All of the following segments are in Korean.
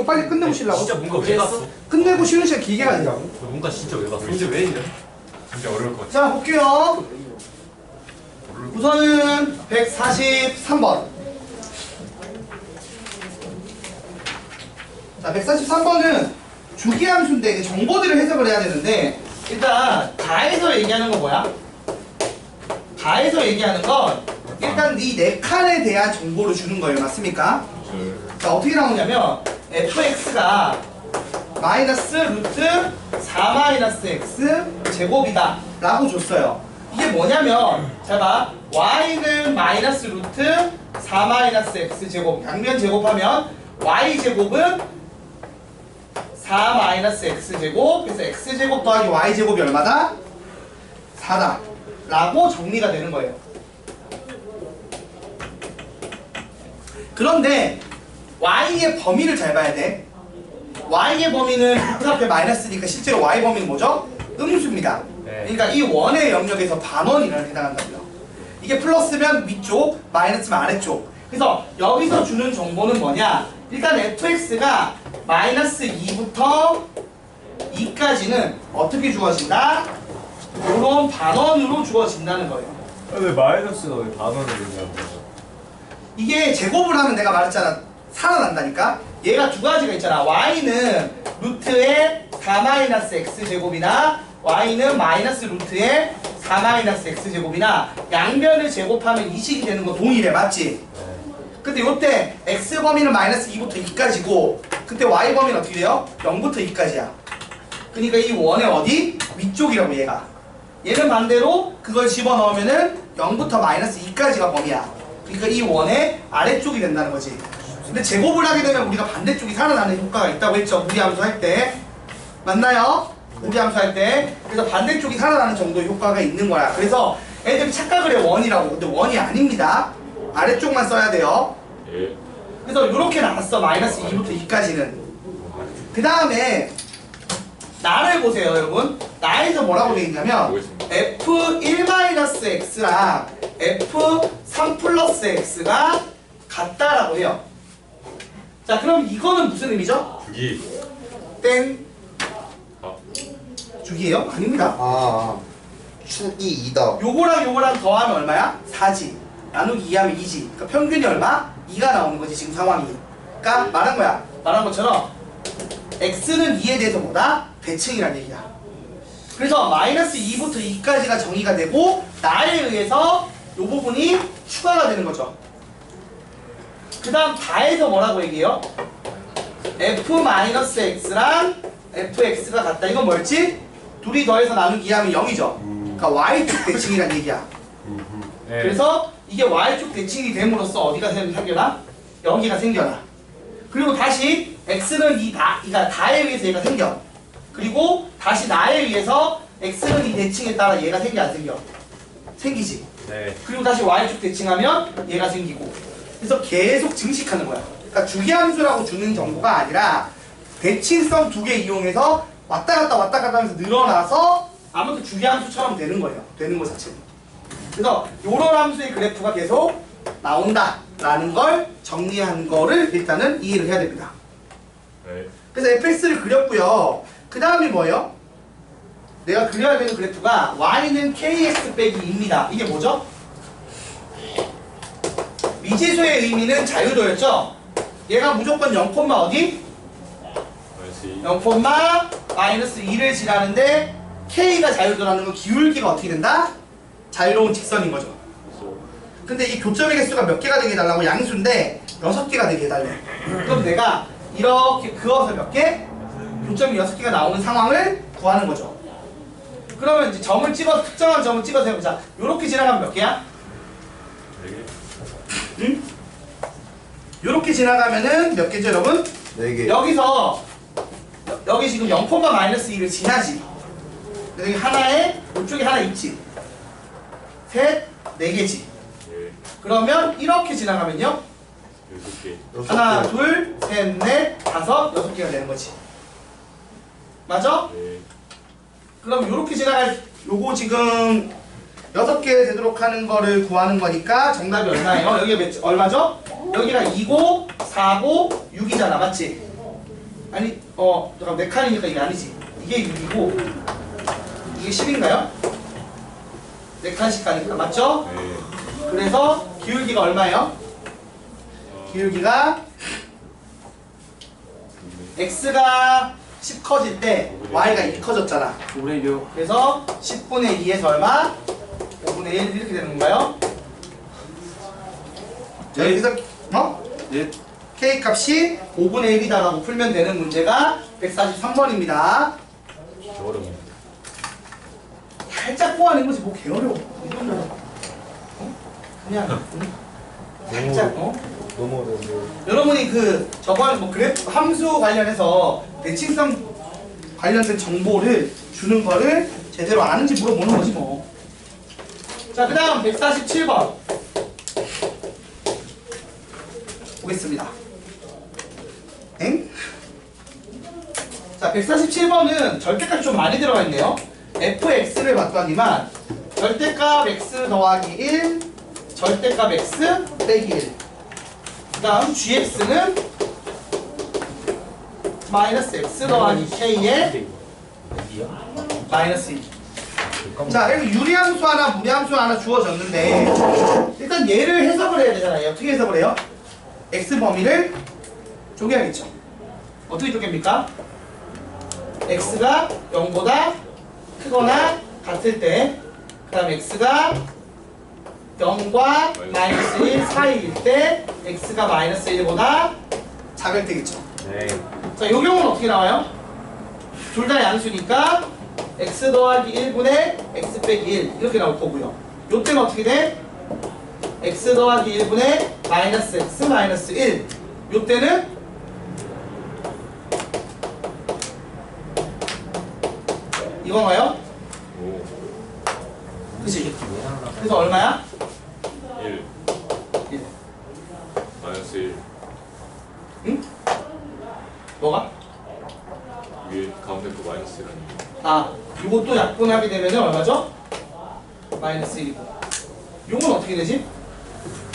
이거 빨리 끝내고 쉬려고? 진짜 뭔가 왜 갔어? 끝내고 쉬는 시간 길게 가지라고. 뭔가 진짜 왜 갔어? 문제 왜 있냐? 진짜 어려울 것 같아. 자, 볼게요. 우선은 143번. 자, 143번은 주기함수인데 이게 정보들을 해석을 해야 되는데, 일단 가에서 얘기하는 건 뭐야? 가에서 얘기하는 건 일단 이 네 칸에 대한 정보를 주는 거예요. 맞습니까? 자, 어떻게 나오냐면 fx가 마이너스 루트 4 마이너스 x 제곱이다 라고 줬어요. 이게 뭐냐면 잘 봐. y는 마이너스 루트 4 마이너스 x 제곱, 양면 제곱하면 y 제곱은 4 마이너스 x 제곱, 그래서 x 제곱 더하기 y 제곱이 얼마다? 4다 라고 정리가 되는 거예요. 그런데 y의 범위를 잘 봐야 돼. y의 범위는 루트 앞에 마이너스니까 실제로 y 범위는 뭐죠? 음수입니다. 네. 그러니까 이 원의 영역에서 반원이라는 해당한다고요. 이게 플러스면 위쪽, 마이너스면 아래쪽. 그래서 여기서 주는 정보는 뭐냐? 일단 fx가 마이너스 2부터 2까지는 어떻게 주어진다? 이런 반원으로 주어진다는 거예요. 왜 마이너스가 왜 반원을 얘기하는 거죠? 이게 제곱을 하면 내가 말했잖아. 살아난다니까? 얘가 두 가지가 있잖아. y는 루트의 4 마이너스 x 제곱이나 y는 마이너스 루트의 4 마이너스 x 제곱이나 양변을 제곱하면 이 식이 되는 거 동일해. 맞지? 근데 요때 x 범위는 마이너스 2부터 2까지고 그때 y 범위는 어떻게 돼요? 0부터 2까지야. 그러니까 이 원의 어디? 위쪽이라고 얘가. 얘는 반대로 그걸 집어넣으면은 0부터 마이너스 2까지가 범위야. 그러니까 이 원의 아래쪽이 된다는 거지. 근데 제곱을 하게 되면 우리가 반대쪽이 살아나는 효과가 있다고 했죠. 무리함수 할 때. 맞나요? 무리함수 할 때. 그래서 반대쪽이 살아나는 정도의 효과가 있는 거야. 그래서 애들이 착각을 해 원이라고. 근데 원이 아닙니다. 아래쪽만 써야 돼요. 예. 그래서 이렇게 나왔어. 마이너스 2부터 2까지는. 그 다음에 나를 보세요 여러분. 나에서 뭐라고 되어 있냐면 f1-x랑 f3+x가 같다라고 해요. 자, 그럼 이거는 무슨 의미죠? 주기. 땡. 주기예요? 아닙니다. 축이 2다. 요거랑 요거랑 더하면 얼마야? 4지. 나누기 2하면 2지. 그러니까 평균이 얼마? 2가 나오는 거지 지금 상황이. 그러니까 말한 거야. 말한 것처럼 x는 2에 대해서 뭐다? 대칭이란 얘기야. 그래서 마이너스 2부터 2까지가 정의가 되고 나에 의해서 요 부분이 추가가 되는 거죠. 그 다음 다에서 뭐라고 얘기해요? f-x랑 fx가 같다. 이건 뭐였지? 둘이 더해서 나누기 하면 0이죠. 그러니까 y축 대칭이란 얘기야. 네. 그래서 이게 y축 대칭이 됨으로써 어디가 생겨나? 여기가 생겨나. 그리고 다시 x는 그러니까 다에 의해서 얘가 생겨. 그리고 다시 나에 의해서 x는 이 대칭에 따라 얘가 생겨 안 생겨? 생기지. 네. 그리고 다시 y축 대칭하면 얘가 생기고. 그래서 계속 증식하는 거야. 그러니까 주기함수라고 주는 정보가 아니라 대칭성 두 개 이용해서 왔다 갔다 하면서 늘어나서 아무튼 주기함수처럼 되는 거예요. 되는 거 자체는. 그래서 요런 함수의 그래프가 계속 나온다라는 걸 정리한 거를 일단은 이해를 해야 됩니다. 네. 그래서 fx를 그렸고요. 그 다음이 뭐예요? 내가 그려야 되는 그래프가 y는 kx 빼기 2입니다. 이게 뭐죠? 미지수의 의미는 자유도였죠? 얘가 무조건 0, 어디? 0, 마이너스 2를 지나는데 k가 자유도라는 건 기울기가 어떻게 된다? 자유로운 직선인 거죠. 근데 이 교점의 개수가 몇 개가 되게 해달라고 양수인데 6개가 되게 해달래. 그럼 내가 이렇게 그어서 몇 개? 교점이 6개가 나오는 상황을 구하는 거죠. 그러면 이제 점을 찍어 특정한 점을 찍어서 해보자. 요렇게 지나가면 몇 개야? 응? 요렇게 지나가면은 몇 개죠 여러분? 4개. 여기서 여기 지금 0, 마이너스 2를 지나지. 여기 하나에 이쪽에 하나 있지. 셋, 4개지. 그러면 이렇게 지나가면요 6개. 하나, 둘, 셋, 넷, 다섯, 6개가 되는 거지. 맞아? 네. 그럼 요렇게 지나갈 요거 지금 6개 되도록 하는 거를 구하는 거니까 정답이 얼마예요? 여기가 얼마죠? 여기가 2고 4고 6이잖아. 맞지? 아니 잠깐 메칸이니까 이게 아니지. 이게 6이고 이게 10인가요? 4칸씩 가니까 맞죠? 네. 그래서 기울기가 얼마예요? 기울기가 x가 10 커질 때 y가 2 커졌잖아. 5분의 6. 그래서 10분의 2에서 얼마? 5분의 1 이렇게 되는 건가요? 자, 여기서 예. k 값이 5분의 1이다라고 풀면 되는 문제가 143번입니다. 어렵네. 살짝 꼬아낸 거지 뭐 개어려워. 이 정도는 그냥 살짝 너무 어려운데. 여러분이 그 저번에 뭐 그래프 함수 관련해서 대칭성 관련된 정보를 주는 거를 제대로 아는지 물어보는 거지 뭐. 자, 그 다음 147번 보겠습니다. 엥? 자, 147번은 절대값이 좀 많이 들어가 있네요. fx를 봤더니만 절대값 x 더하기 1, 절대값 x 빼기 1. 그 다음 gx는 마이너스 x 더하기 k의 마이너스 1. 자, 여기 유리함수 하나, 무리함수 하나 주어졌는데 일단 얘를 해석을 해야 되잖아요. 어떻게 해석을 해요? x 범위를 쪼개야겠죠. 어떻게 쪼갭니까? x가 0보다 크거나 같을 때, 그 다음 x가 0과 마이너스 1 사이일 때 x가 마이너스 1보다 작을 때겠죠. 네. 자, 이 경우는 어떻게 나와요? 둘 다 양수니까 x 더하기 1분의 x 빼기 1 이렇게 나올 거고요. 요 때는 어떻게 돼? x 더하기 1분의 마이너스 x 마이너스 1. 요 때는 이건가요? 오. 그치? 그래서 얼마야? 1. 1. 마이너스 1. 응? 뭐가? 위에 가운데 거 마이너스 1아니에요? 아, 요것도 약분하게 되면 얼마죠? 마이너스 1이고. 요건 어떻게 되지?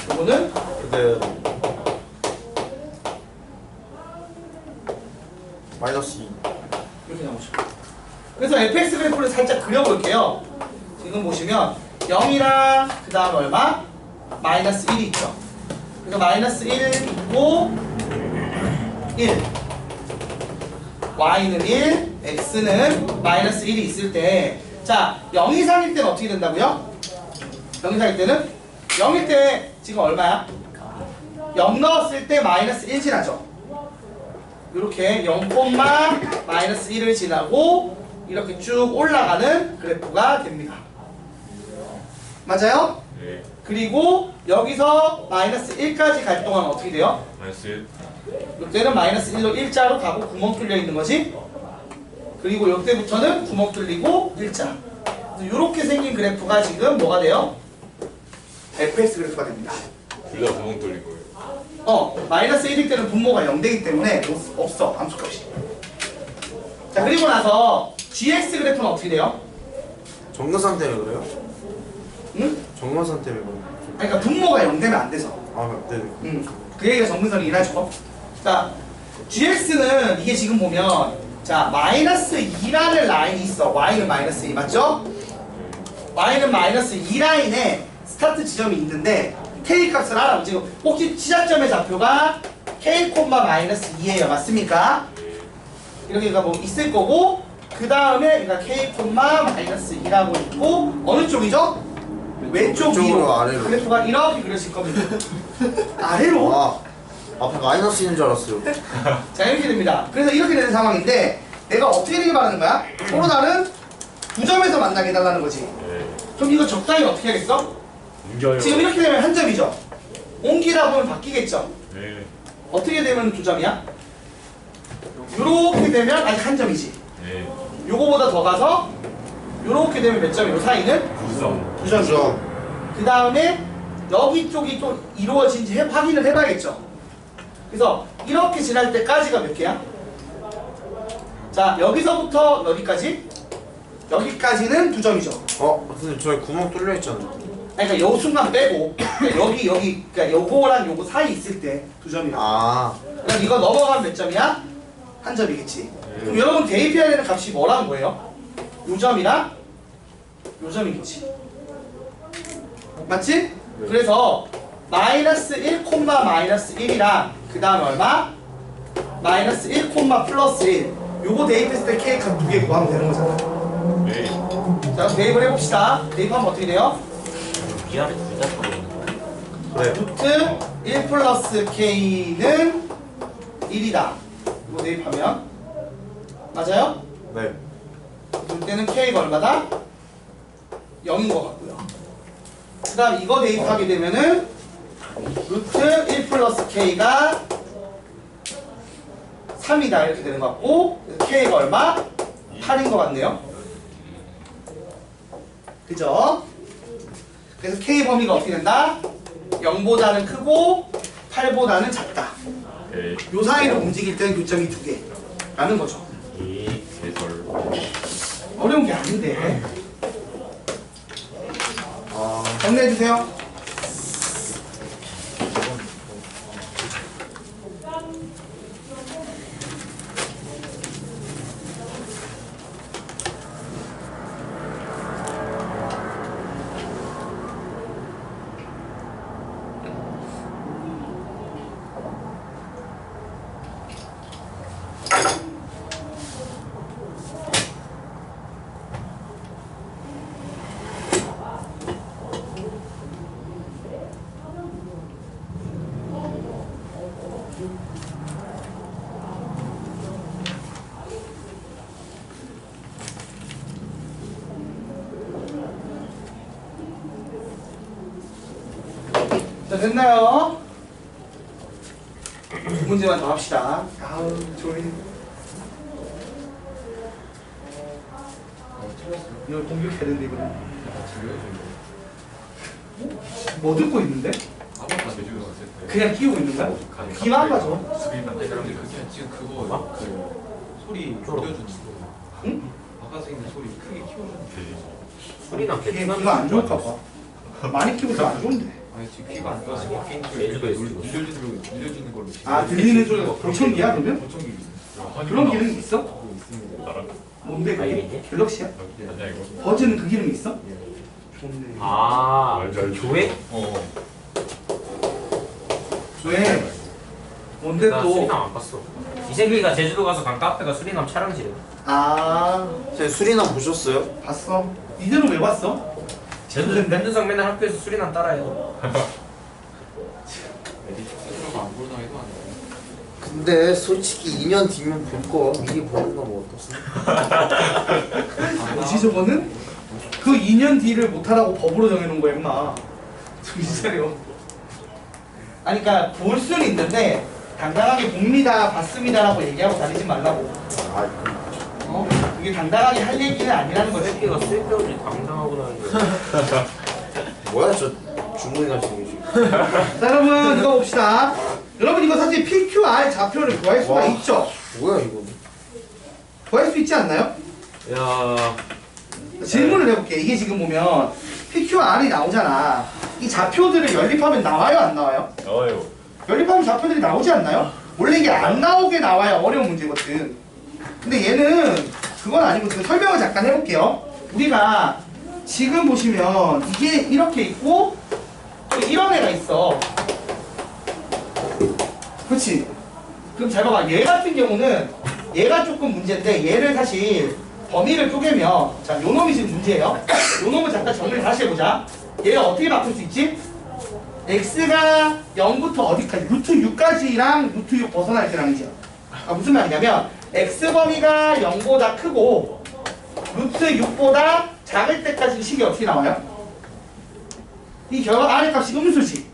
요거는 근데 마이너스 2. 이렇게 나오죠. 그래서 fx 그래프를 살짝 그려볼게요. 지금 보시면 0이랑 그 다음 얼마? 마이너스 1이 있죠. 그래서 마이너스 1 있고 1. y는 1, x는 마이너스 1이 있을 때, 자, 0 이상일 때는 어떻게 된다고요? 0 이상일 때는 0일 때 지금 얼마야? 0 넣었을 때 마이너스 1 지나죠. 이렇게 0, 마이너스 1을 지나고 이렇게 쭉 올라가는 그래프가 됩니다. 맞아요? 네. 그리고 여기서 마이너스 1까지 갈 동안 어떻게 돼요? 마이너스 1. 이때는 마이너스 1로 일자로 가고 구멍 뚫려 있는 거지. 그리고 이때부터는 구멍 뚫리고 일자. 이렇게 생긴 그래프가 지금 뭐가 돼요? fx 그래프가 됩니다. 둘 다 구멍 뚫린 거예요. 마이너스 1일 때는 분모가 0 되기 때문에 없어, 함수값이. 자, 그리고 나서 gx 그래프는 어떻게 돼요? 정근산 때문에 그래요? 응? 정근산 때문에 그래요. 그러니까 분모가 0 되면 안 돼서. 아, 네. 그 얘기가 정근선이 일하죠. 자, gx는 이게 지금 보면 자, 마이너스 2라는 라인이 있어. y는 마이너스 2 맞죠? y는 마이너스 2 라인에 스타트 지점이 있는데 k 값을 알아. 지금 꼭지 시작점의 좌표가 k, 마이너스 2예요. 맞습니까? 이렇게가 뭐 있을 거고 그 다음에 그러니까 k, 마이너스 2라고 있고 어느 쪽이죠? 왼쪽 왼쪽으로 위로. 아래로. 그래프가 이렇게 그려질 겁니다. 아래로? 아, 앞에 마이너스 있는 줄 알았어요. 자, 이렇게 됩니다. 그래서 이렇게 되는 상황인데 내가 어떻게 되길 바라는 거야? 서로 다른 두 점에서 만나게 해달라는 거지. 네. 그럼 이거 적당히 어떻게 하겠어? 옮겨요. 지금 이렇게 되면 한 점이죠. 옮기다 보면 바뀌겠죠. 네. 어떻게 되면 두 점이야? 요렇게 되면 아직 한 점이지. 네. 요거보다 더 가서 요렇게 되면 몇 점이에요? 사이는? 구성. 두 점이죠. 그죠? 그 다음에 여기 쪽이 또 이루어진지 확인을 해봐야겠죠. 그래서 이렇게 지날 때까지가 몇 개야? 자, 여기서부터 여기까지? 여기까지는 두 점이죠. 근데 저기 구멍 뚫려 있잖아요. 그러니까 요 순간 빼고 그러니까 여기 그러니까 요거랑 요거 사이 있을 때 두 점이야. 아, 그럼 이거 넘어가면 몇 점이야? 한 점이겠지. 그럼 여러분 대입해야 되는 값이 뭐라는 거예요? 요 점이랑 요 점이겠지. 맞지? 그래서 마이너스 1, 마이너스 1이랑 그 다음에 얼마? 마이너스 1, 플러스 1 요거 대입했을 때 K 값 두 개 구하면 되는 거잖아. 네. 자 그럼 대입을 해봅시다. 대입하면 어떻게 돼요? 위아래 둘다 들어있는 거야. 그래. 루트 1 플러스 K는 1이다. 이거 대입하면 맞아요? 네. 그럴 때는 K가 얼마다? 0인 것 같고요. 그 다음 이거 대입하게 되면은 루트 1 플러스 K가 3이다 이렇게 되는 것 같고 K가 얼마? 8인 것 같네요. 그죠? 그래서 K 범위가 어떻게 된다? 0보다는 크고 8보다는 작다. 네. 요 사이로 움직일 때는 교점이 두 개라는 거죠. 이 개설. 어려운 게 아닌데. 아, 정리해주세요. 자, 됐나요? 두 문제만 더 합시다. 아우, 졸리. 이거 공격해야 되는데, 이거는. 뭐 듣고 있는데? 아무것도 안 해주는 것 같을 때. 그냥 끼우고 있는 거야? 귀만 안 가죠? 수빈만 사람들 그게 지금 그거 그 소리 줄여주는 거. 응? 바깥에 있는 소리 크게 키워주는 술이나 걔 베트남 귀가 안 좋을까 봐. 많이 키우면 안 좋은데. 아니 지금 귀가 안 좋아서 게임 제주도에 있어. 늘려주는 걸로. 아, 들리는 소리가 보청기야, 그러면? 보청기 있어. 그런 기능이 있어? 그거 있습니다. 나랑 뭔데, 그게? 아이리지? 갤럭시야? 아니야 이거. 버즈는 그 기능이 있어? 좋네. 아, 알죠, 알죠. 교회? 왜? 뭔데 나 또? 수리남 안 봤어. 이 새끼가 제주도 가서 간 카페가 수리남 촬영지래. 아, 선생님 수리남 보셨어요? 봤어. 이대로 왜 봤어? 제주도인데? 현두성 맨날 학교에서 수리남 따라해요. 에디 스스로가 안 보나 해도 안 돼. 근데 솔직히 2년 뒤면 볼 거 미리 보는 건 뭐 어떻습니까? 뭐지 저거는? 그 2년 뒤를 못하라고 법으로 정해놓은 거야 임마. 정신 차려. 아니 그니까 볼 수는 있는데 당당하게 봅니다 봤습니다라고 얘기하고 다니지 말라고. 아, 어? 그게 당당하게 할 얘기는 아니라는 그 거지. 새끼가 쓸데없이 당당하고 나는데. 뭐야 저 주문이나 지금. 자 여러분 이거 봅시다. 여러분 이거 사실 PQR 좌표를 구할 수가 와. 있죠. 뭐야 이거? 구할 수 있지 않나요? 야, 질문을 해볼게. 이게 지금 보면 PQR이 나오잖아. 이 좌표들을 연립하면 나와요 안 나와요? 나와요. 연립하면 좌표들이 나오지 않나요? 원래 이게 안 나오게 나와야 어려운 문제거든. 근데 얘는 그건 아니고 제가 설명을 잠깐 해볼게요. 우리가 지금 보시면 이게 이렇게 있고 또 이런 애가 있어. 그렇지? 그럼 잘 봐봐. 얘 같은 경우는 얘가 조금 문제인데 얘를 사실 범위를 쪼개면 자, 요 놈이 지금 문제예요. 요 놈을 잠깐 정리를 다시 해보자. 얘가 어떻게 바꿀 수 있지? x가 0부터 어디까지? 루트 6까지랑 루트 6 벗어날 때랑이죠. 아, 무슨 말이냐면 x 범위가 0보다 크고 루트 6보다 작을 때까지 식이 어떻게 나와요? 이 결과 아래 값이 음수지.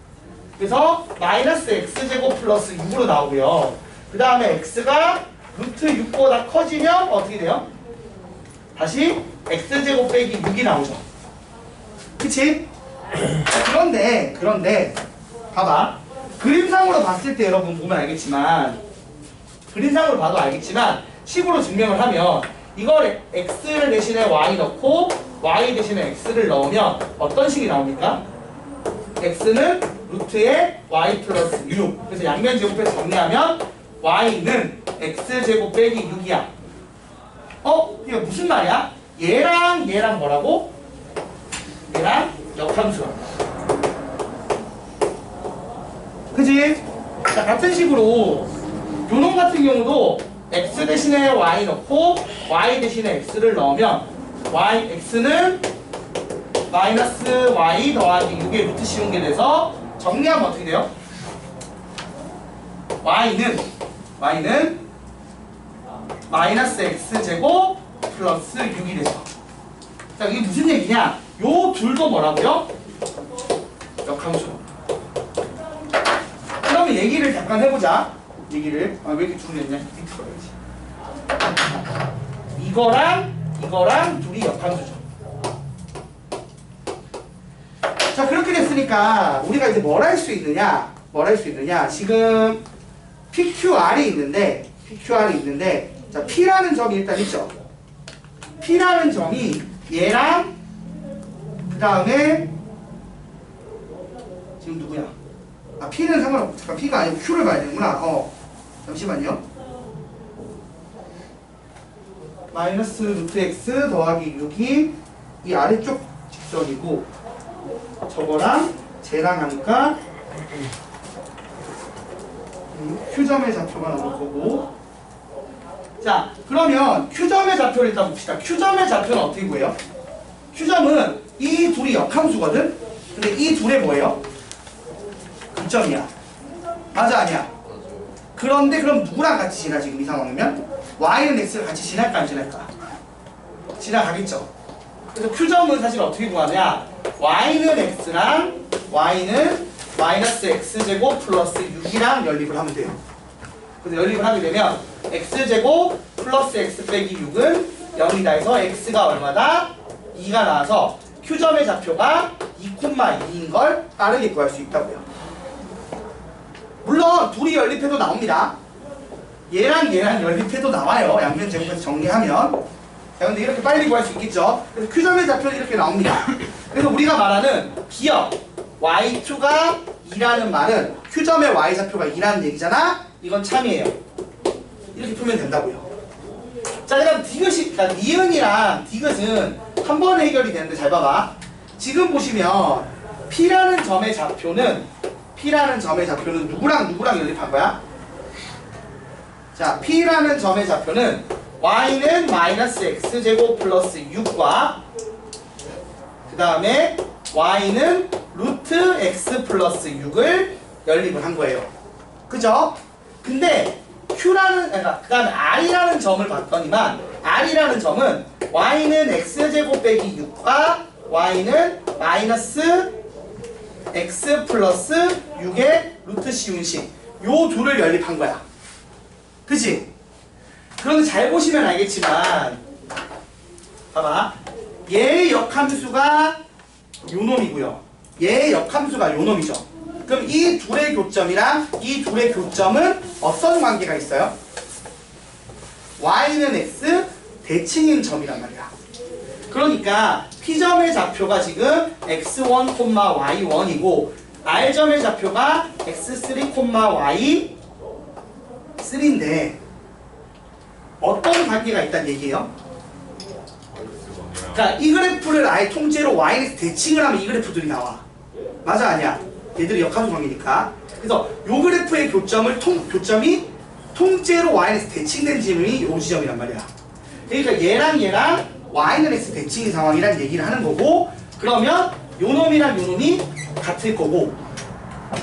그래서 마이너스 x제곱 플러스 6으로 나오고요. 그 다음에 x가 루트 6보다 커지면 어떻게 돼요? 다시 x제곱 빼기 6이 나오죠. 그치? 그런데 봐봐. 그림상으로 봤을 때 여러분 보면 알겠지만 그림상으로 봐도 알겠지만 식으로 증명을 하면 이걸 x를 대신에 y 넣고 y 대신에 x를 넣으면 어떤 식이 나옵니까? x는 루트에 y 플러스 6. 그래서 양면 제곱해서 정리하면 y는 x제곱 빼기 6이야. 이게 무슨 말이야? 얘랑 뭐라고? 얘랑 역함수야. 그지? 자, 같은 식으로 요놈 같은 경우도 x 대신에 y 넣고 y 대신에 x를 넣으면 x는 마이너스 y 더하기 6의 루트 씌운 게 돼서 정리하면 어떻게 돼요? y는 마이너스 x제곱 플러스 6이 되죠. 자, 이게 무슨 얘기냐? 요 둘도 뭐라고요? 역함수. 그러면 얘기를 잠깐 해보자. 왜 이렇게 둘이 했냐? 이거랑 둘이 역함수죠. 자, 그렇게 됐으니까 우리가 이제 뭘 할 수 있느냐? 지금 PQR이 있는데 자, P라는 점이 일단 있죠. P라는 점이 얘랑 그 다음에 지금 누구야? P는 상관없고 잠깐 P가 아니고 Q를 봐야 되는구나. 잠시만요. 마이너스 루트 x 더하기 6이 이 아래쪽 직선이고 저거랑 쟤랑 하니까 Q점의 좌표가 나올 거고. 자, 그러면 Q점의 좌표를 일단 봅시다. Q점의 좌표는 어떻게 구해요? Q점은 이 둘이 역함수거든? 근데 이 둘의 뭐예요? 극점이야. 맞아, 아니야? 그런데 그럼 누구랑 같이 지나, 지금 이 상황이면? y는 x를 같이 지날까 안 지날까? 지나가겠죠. 그래서 Q점은 사실 어떻게 구하냐? y는 x랑 y는 마이너스 x제곱 플러스 6이랑 연립을 하면 돼요. 그래서 연립을 하게 되면 x제곱 플러스 x 빼기 6은 0이다 해서 x가 얼마다? 2가 나와서 Q점의 좌표가 2,2인 걸 빠르게 구할 수 있다고요. 물론 둘이 연립해도 나옵니다. 얘랑 연립해도 나와요. 양변 제곱해서 정리하면. 자, 근데 이렇게 빨리 구할 수 있겠죠. 그래서 Q점의 좌표는 이렇게 나옵니다. 그래서 우리가 말하는 기억 y2가 2라는 말은 Q점의 y 좌표가 2라는 얘기잖아. 이건 참이에요. 이렇게 풀면 된다고요. 자, 그다음 디귿이, 그러니까 니은이랑 디귿은 한 번에 해결이 되는데 잘 봐봐. 지금 보시면 P라는 점의 좌표는 누구랑 연립한 거야? 자, P라는 점의 좌표는 y는 마이너스 x제곱 플러스 6과 그 다음에 y는 루트 x 플러스 6을 연립을 한 거예요. 그죠? 근데 그러니까 그 다음에 r이라는 점을 봤더니만 r이라는 점은 y는 x제곱 빼기 6과 y는 마이너스 x 플러스 6의 루트 씌운 식 요 둘을 연립한 거야. 그치? 그런데 잘 보시면 알겠지만 봐봐, 얘의 역함수가 요놈이고요, 얘의 역함수가 요놈이죠. 그럼 이 둘의 교점이랑 이 둘의 교점은 어떤 관계가 있어요? y는 x 대칭인 점이란 말이야. 그러니까 P점의 좌표가 지금 x1, y1이고 R점의 좌표가 x3, y3인데 어떤 관계가 있다는 얘기예요? 그러니까 이 그래프를 아예 통째로 y는 대칭을 하면 이 그래프들이 나와. 맞아, 아니야? 얘들이 역함수 관계니까. 그래서 요 그래프의 교점이 통째로 y는 대칭된 지점이 요 지점이란 말이야. 그러니까 얘랑 y는 x 대칭인 상황이란 얘기를 하는 거고, 그러면 요놈이랑 요놈이 같을 거고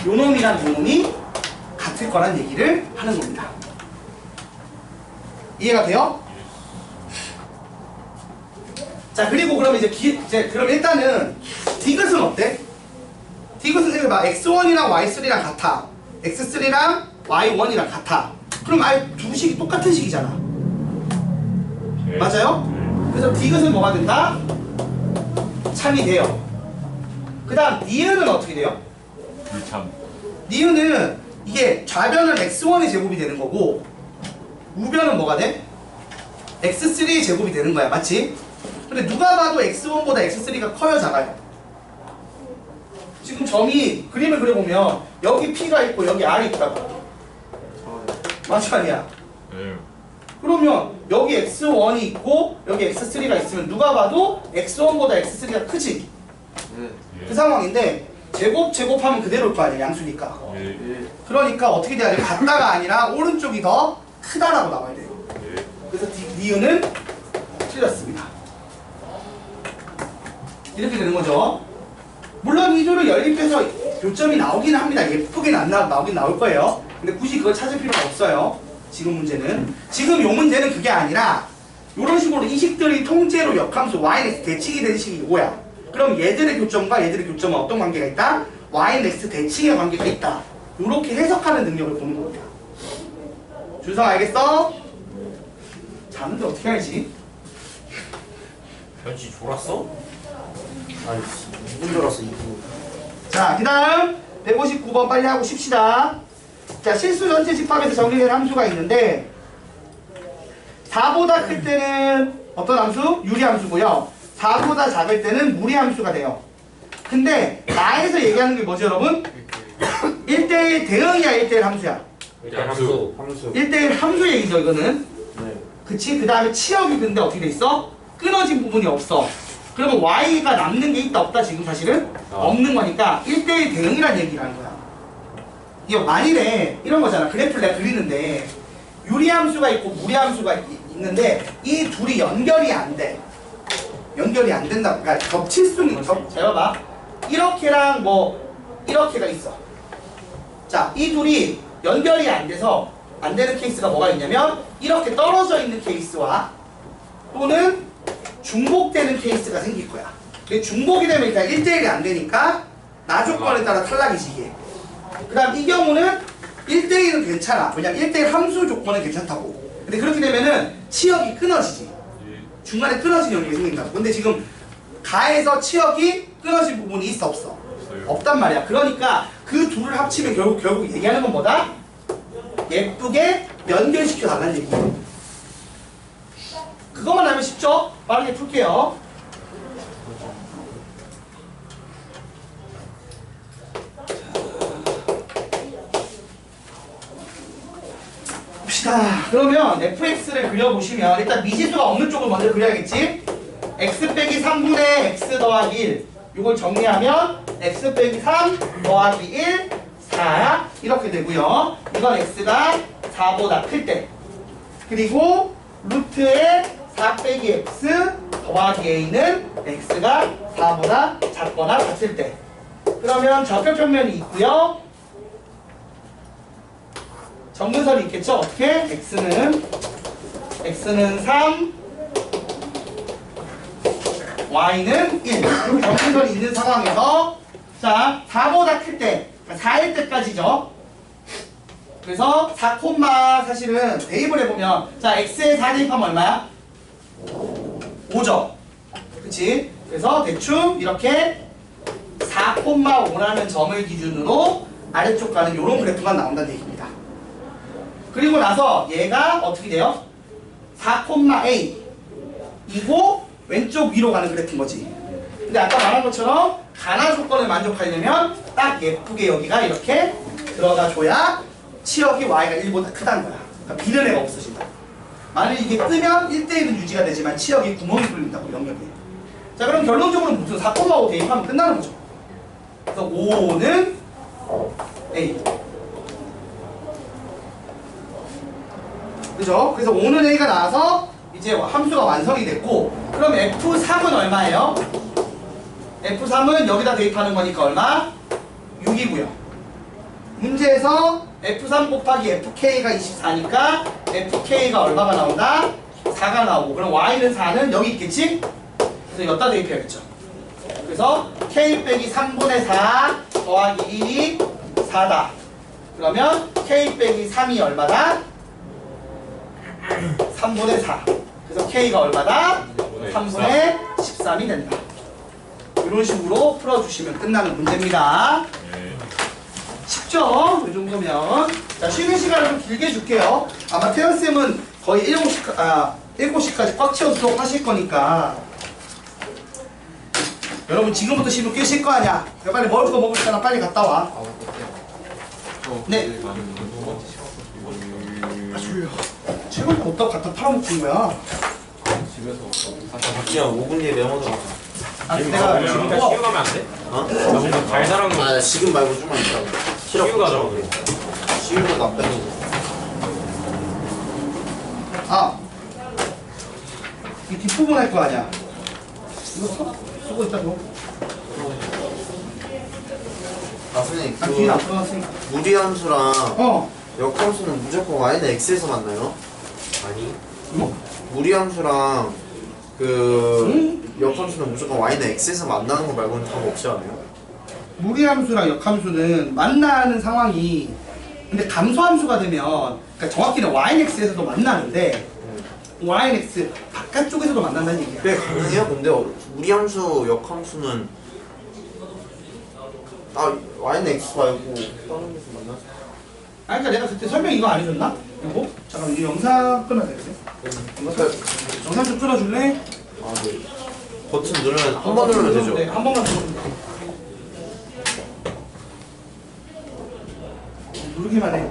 요놈이랑 요놈이 같을 거란 얘기를 하는 겁니다. 이해가 돼요? 자, 그리고 그럼 이제 그럼 일단은 디귿은 어때? 디귿은 생각해봐. x1이랑 y3랑 같아. x3랑 y1이랑 같아. 그럼 아예 두 식이 똑같은 식이잖아. 맞아요? 그래서 디귿은 뭐가 된다? 참이 돼요. 그 다음 니은은 어떻게 돼요? 불참. 니은은 이게 좌변은 x1의 제곱이 되는 거고 우변은 뭐가 돼? x3의 제곱이 되는 거야. 맞지? 근데 누가 봐도 x1보다 x3가 커요, 작아요? 지금 점이 그림을 그려보면 여기 P가 있고 여기 R이 있다고. 맞죠 아니야? 네. 그러면 여기 x1이 있고 여기 x3가 있으면 누가 봐도 x1보다 x3가 크지? 그 상황인데 제곱하면 그대로일 거 아니야 양수니까. 그러니까 어떻게 돼야 돼? 같다가 아니라 오른쪽이 더 크다라고 나와야 돼요. 그래서 니은은 틀렸습니다. 이렇게 되는 거죠. 물론 이 조를 연립해서 교점이 나오긴 합니다. 예쁘게 나오긴 나올 거예요. 근데 굳이 그걸 찾을 필요가 없어요. 지금 문제는. 지금 요 문제는 그게 아니라 이런 식으로 이 식들이 통째로 역함수 yx 대칭이 되는 식이 이거야. 그럼 얘들의 교점과 얘들의 교점은 어떤 관계가 있다? yx 대칭의 관계가 있다. 이렇게 해석하는 능력을 보는 겁니다. 준성 알겠어? 자는데 어떻게 알지? 변치 졸았어? 아이씨 누군 줄 알았어 이분. 자, 그 다음 159번 빨리 하고 쉽시다. 자, 실수 전체 집합에서 정리된 함수가 있는데 4보다 클 때는 어떤 함수? 유리함수고요. 4보다 작을 때는 무리함수가 돼요. 근데 나에서 얘기하는 게 뭐죠 여러분? 1대1 대응이야 1대1 함수야. 일단 함수. 1대1 함수 얘기죠 이거는. 네. 그치? 그 다음에 치역이 근데 어떻게 돼 있어? 끊어진 부분이 없어. 그러면 y가 남는 게 있다 없다 지금 사실은? 없는 거니까 1대1 대응이라는 얘기라는 거야. 이거 만일에 이런 거잖아. 그래프를 내가 그리는데 유리함수가 있고 무리함수가 있는데 이 둘이 연결이 안 돼. 연결이 안 된다. 그러니까 겹칠 수는 있죠. 잘 봐봐. 이렇게랑 뭐 이렇게가 있어. 자, 이 둘이 연결이 안 돼서 안 되는 케이스가 뭐가 있냐면 이렇게 떨어져 있는 케이스와 또는 중복되는 케이스가 생길 거야. 근데 중복이 되면 일단 1대1이 안 되니까 나 조건에 따라 탈락이지 이게. 그 다음 이 경우는 1대1은 괜찮아. 왜냐면 1대1 함수 조건은 괜찮다고. 근데 그렇게 되면은 치역이 끊어지지. 중간에 끊어진 연결이 생긴다고. 근데 지금 가에서 치역이 끊어진 부분이 있어 없어? 없단 말이야. 그러니까 그 둘을 합치면 결국 얘기하는 건 뭐다? 예쁘게 연결시켜 달라는 얘기야. 그것만 하면 쉽죠? 빠르게 풀게요. 봅시다. 그러면 fx를 그려보시면 일단 미지수가 없는 쪽을 먼저 그려야겠지? x 빼기 3분의 x 더하기 1 이걸 정리하면 x 빼기 3 더하기 1 4 이렇게 되고요. 이건 x가 4보다 클 때. 그리고 루트에 4 빼기 x 더하기 a는 x가 4보다 작거나 같을 때. 그러면 접결평면이 있고요. 정근선이 있겠죠? 어떻게? x는 3, y는 1. 이렇게 정근선이 있는 상황에서 자, 4보다 클 때, 4일 때까지죠. 그래서 4, 사실은 대입을 해보면 자, x에 4 대입하면 얼마야? 5죠. 그치? 그래서 대충 이렇게 4,5라는 점을 기준으로 아래쪽 가는 이런 그래프가 나온다는 얘기입니다. 그리고 나서 얘가 어떻게 돼요? 4,a 이고 왼쪽 위로 가는 그래프인 거지. 근데 아까 말한 것처럼 가나 조건을 만족하려면 딱 예쁘게 여기가 이렇게 들어가줘야 치역이 y가 1보다 크다는 거야. 그러니까 비는 애가 없어진다. 만약 이게 뜨면 1대1은 유지가 되지만 치역이 구멍이 뚫린다고 영역에. 자, 그럼 결론적으로 무슨 4,5 대입하면 끝나는 거죠. 그래서 5는 a. 그죠? 그래서 5는 a가 나와서 이제 함수가 완성이 됐고, 그럼 f3은 얼마예요? f3은 여기다 대입하는 거니까 얼마? 6이고요. 문제에서 f3 곱하기 fk가 24니까 fk가 얼마가 나온다? 4가 나오고, 그럼 y는 4는 여기 있겠지? 그래서 여기다 대입해야겠죠. 그래서 k 빼기 3분의 4 더하기 1이 4다. 그러면 k 빼기 3이 얼마다? 3분의 4. 그래서 k가 얼마다? 3분의 13이 된다. 이런 식으로 풀어주시면 끝나는 문제입니다. 쉽죠? 이 정도면. 자, 쉬는 시간을 좀 길게 줄게요. 아마 태연쌤은 거의 7시까지 꽉 채워서 수업하실 거니까. 여러분 지금부터 시도 깨실 거 아니야? 빨리 먹을 거 먹을 거잖아. 빨리 갔다 와. 네. 졸려. 책을 뒀다고 갖다 팔아먹는 거야. 집에서 박지현 5분 뒤에 메모 들어가. 아니 내가 지금 다 쉬우 가면 안 돼? 어? 나 뭔가 달달한 거 아 지금 말고 좀만 있다가. 쉬우 가자고. 시우가 나 빼고. 아, 이 뒷부분 할 거 아니야. 이거 쓰고 있다고. 아 선생님 난 뒤에 안 그 들어갔으니까. 무리함수랑 어. 역함수는 무조건 y는 x에서 만나요? 아니. 뭐? 무리함수랑 그 역함수는 무조건 y는 x에서 만나는 거 말고는 답 없지 않아요? 무리함수랑 역함수는 만나는 상황이 근데 감소함수가 되면 그러니까 정확히는 YNX에서도 만나는데 YNX 바깥쪽에서도 만난다는 얘기야. 꽤 가능해요? 근데 무리함수 역함수는 y는 x 말고 다른 데서 만나서 아니 그러니까 내가 그때 설명 이거 안 해줬나? 이거? 잠깐만 이 영상 끊어야 되겠네. 영상 좀 끊어줄래? 네. 버튼 누르면 한 번 누르면 되죠? 네, 한 번만 누르면 돼. 누르기만 해.